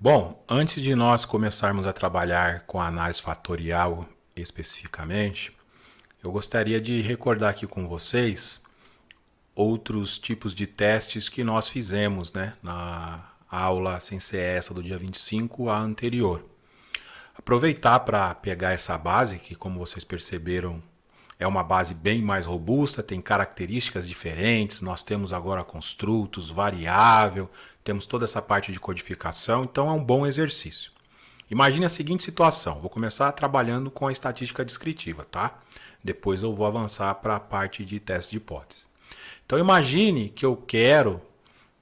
Bom, antes de nós começarmos a trabalhar com a análise fatorial especificamente, eu gostaria de recordar aqui com vocês outros tipos de testes que nós fizemos, né, na aula sem ser essa do dia 25, a anterior. Aproveitar para pegar essa base, que como vocês perceberam, é uma base bem mais robusta, tem características diferentes. Nós temos agora construtos, variável, temos toda essa parte de codificação, então é um bom exercício. Imagine a seguinte situação, vou começar trabalhando com a estatística descritiva, tá? Depois eu vou avançar para a parte de teste de hipótese. Então imagine que eu quero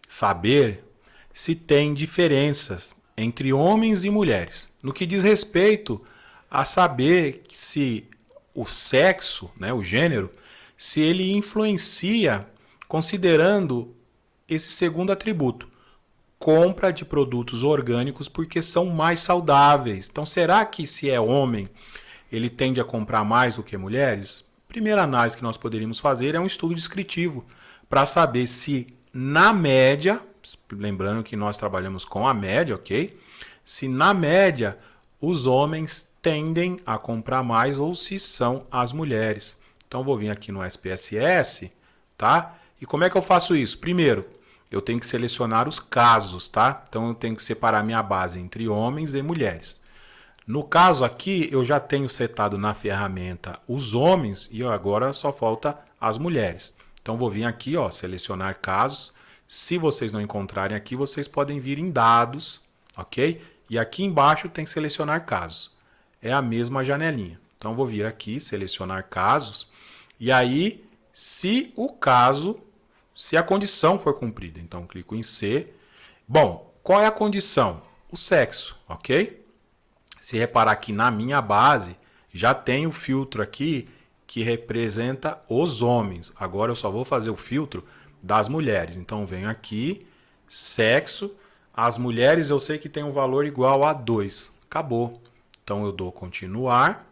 saber se tem diferenças entre homens e mulheres, no que diz respeito a saber se o sexo, né, o gênero, se ele influencia considerando esse segundo atributo, compra de produtos orgânicos porque são mais saudáveis. Então, será que se é homem, ele tende a comprar mais do que mulheres? Primeira análise que nós poderíamos fazer é um estudo descritivo para saber se na média, lembrando que nós trabalhamos com a média, ok? Se na média os homens tendem a comprar mais ou se são as mulheres. Então vou vir aqui no SPSS, tá? E como é que eu faço isso? Primeiro, eu tenho que selecionar os casos, tá? Então eu tenho que separar minha base entre homens e mulheres. No caso aqui, eu já tenho setado na ferramenta os homens e agora só falta as mulheres. Então vou vir aqui, ó, selecionar casos. Se vocês não encontrarem aqui, vocês podem vir em dados, ok? E aqui embaixo tem que selecionar casos. É a mesma janelinha. Então vou vir aqui, selecionar casos. E aí, se o caso, se a condição for cumprida, então clico em C. Bom, qual é a condição? O sexo, ok? Se reparar aqui na minha base, já tem o filtro aqui que representa os homens. Agora eu só vou fazer o filtro das mulheres. Então venho aqui, sexo. As mulheres eu sei que tem um valor igual a 2. Acabou. Então eu dou continuar.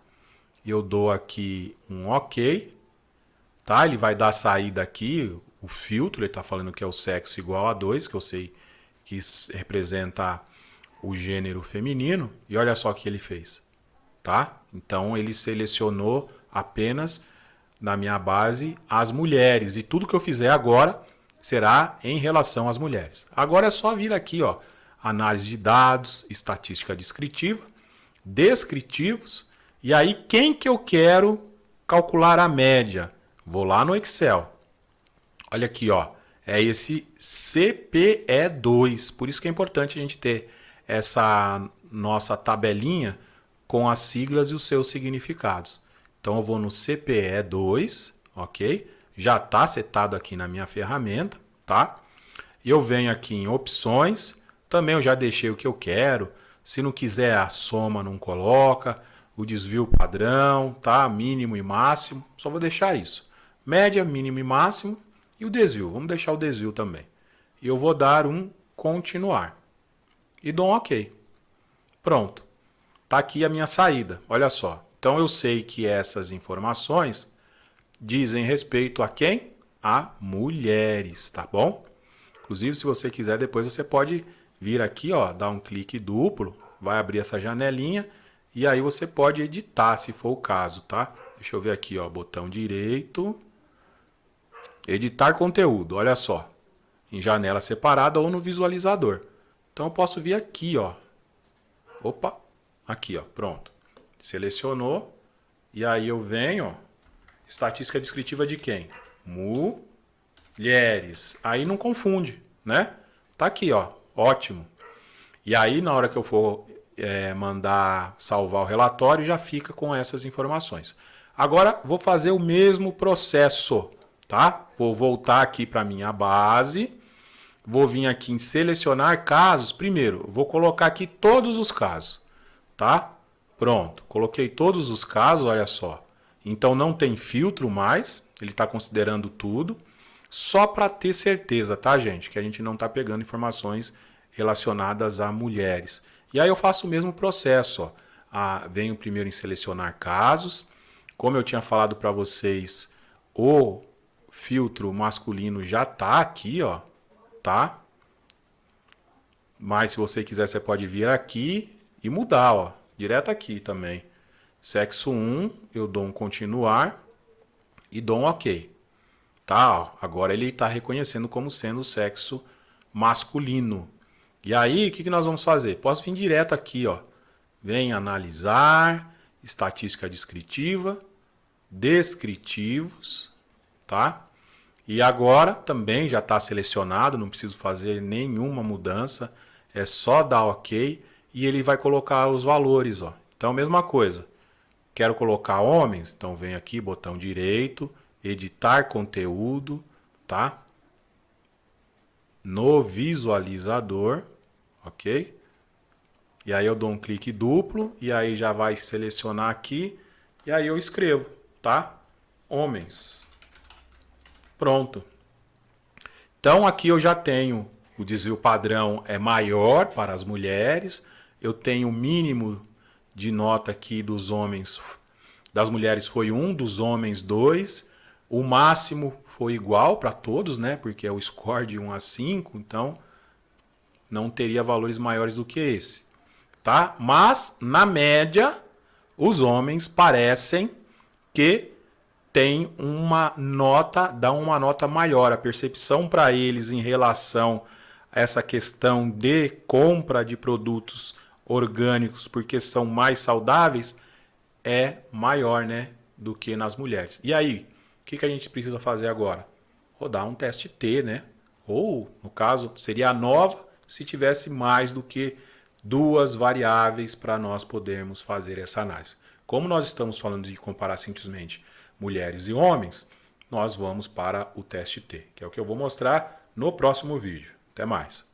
Eu dou aqui um OK. Tá? Ele vai dar saída aqui, o filtro. Ele está falando que é o sexo igual a 2, que eu sei que representa o gênero feminino. E olha só o que ele fez. Tá? Então ele selecionou apenas na minha base as mulheres. E tudo que eu fizer agora será em relação às mulheres. Agora é só vir aqui, ó, análise de dados, estatística descritiva, descritivos, e aí quem que eu quero calcular a média? Vou lá no Excel. Olha aqui, ó, é esse CPE2. Por isso que é importante a gente ter essa nossa tabelinha com as siglas e os seus significados. Então eu vou no CPE2, ok? Já está setado aqui na minha ferramenta, tá? E eu venho aqui em opções, também eu já deixei o que eu quero. Se não quiser a soma, não coloca. O desvio padrão, tá? Mínimo e máximo, só vou deixar isso. Média, mínimo e máximo e o desvio, vamos deixar o desvio também. E eu vou dar um continuar. E dou um OK. Pronto. Tá aqui a minha saída, olha só. Então eu sei que essas informações dizem respeito a quem? A mulheres, tá bom? Inclusive, se você quiser, depois você pode vir aqui, ó, dar um clique duplo, vai abrir essa janelinha e aí você pode editar, se for o caso, tá? Deixa eu ver aqui, ó, botão direito, editar conteúdo, olha só, em janela separada ou no visualizador. Então eu posso vir aqui, ó, opa, aqui, ó, pronto. Selecionou e aí eu venho, ó, estatística descritiva de quem? Mulheres. Aí não confunde, né? Tá aqui, ó, ótimo. E aí na hora que eu for mandar salvar o relatório, já fica com essas informações. Agora vou fazer o mesmo processo, tá? Vou voltar aqui para minha base, vou vir aqui em selecionar casos. Primeiro, vou colocar aqui todos os casos, tá? Pronto, coloquei todos os casos, olha só. Então não tem filtro mais, ele está considerando tudo, só para ter certeza, tá, gente? Que a gente não está pegando informações relacionadas a mulheres. E aí eu faço o mesmo processo, ó. Venho primeiro em selecionar casos. Como eu tinha falado para vocês, o filtro masculino já está aqui, ó, tá? Mas se você quiser, você pode vir aqui e mudar, ó, direto aqui também. Sexo 1, eu dou um continuar e dou um OK. Tá, ó, agora ele está reconhecendo como sendo o sexo masculino. E aí, o que nós vamos fazer? Posso vir direto aqui, ó. Vem analisar, estatística descritiva, descritivos, tá? E agora também já está selecionado, não preciso fazer nenhuma mudança, é só dar OK e ele vai colocar os valores, ó. Então, mesma coisa. Quero colocar homens, então vem aqui, botão direito, editar conteúdo, tá? No visualizador, ok? E aí eu dou um clique duplo e aí já vai selecionar aqui e aí eu escrevo, tá? Homens. Pronto. Então aqui eu já tenho o desvio padrão é maior para as mulheres, eu tenho o mínimo de nota aqui dos homens, das mulheres foi 1, dos homens 2, o máximo foi igual para todos, né? Porque é o score de 1 a 5, então não teria valores maiores do que esse, tá? Mas na média, os homens parecem que tem uma nota, dá uma nota maior. A percepção para eles em relação a essa questão de compra de produtos orgânicos, porque são mais saudáveis, é maior, né, do que nas mulheres. E aí, o que a gente precisa fazer agora? Rodar um teste T, né? Ou, no caso, seria a nova se tivesse mais do que 2 variáveis para nós podermos fazer essa análise. Como nós estamos falando de comparar simplesmente mulheres e homens, nós vamos para o teste T, que é o que eu vou mostrar no próximo vídeo. Até mais.